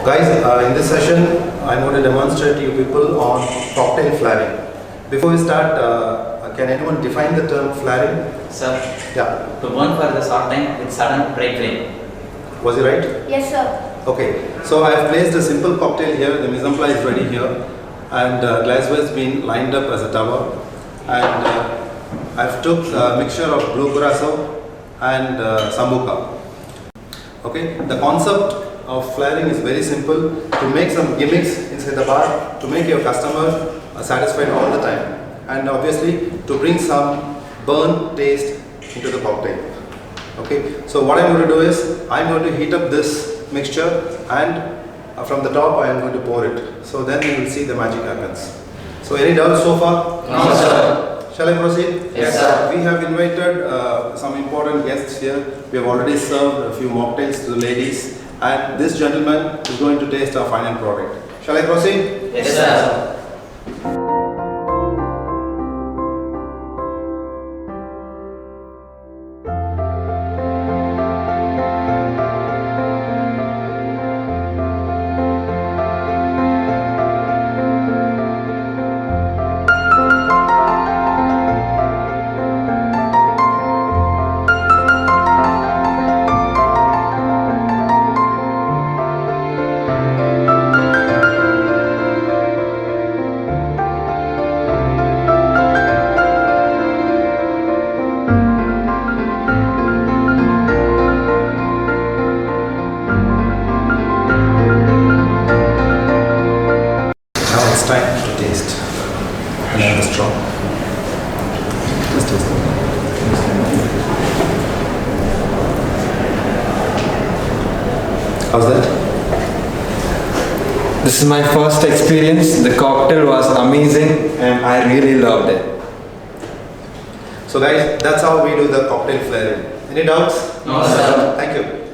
Guys, in this session, I'm going to demonstrate to you people on cocktail flaring. Before we start, can anyone define the term flaring? Sir, Yeah. to burn for the short time with sudden bright flame. Was it right? Yes, sir. Okay. So I have placed a simple cocktail here. The mise en place is ready here, and glassware has been lined up as a tower. And I've took a mixture of blue curacao and sambuca. Okay. The concept of flaring is very simple, to make some gimmicks inside the bar to make your customer satisfied all the time, and obviously to bring some burn taste into the cocktail. Okay, so what I'm going to do is I'm going to heat up this mixture, and from the top I am going to pour it. So then you will see the magic happens. So any doubts so far? No, sir. Shall I proceed? Yes, sir. We have invited some important guests here. We have already served a few mocktails to the ladies, and this gentleman is going to taste our final product. Shall I proceed? Yes, sir. Now it's time to taste. And I have a straw. Let's taste it. How's that? This is my first experience. The cocktail was amazing and I really loved it. So guys, that's how we do the cocktail flaring. Any doubts? No, sir. Thank you.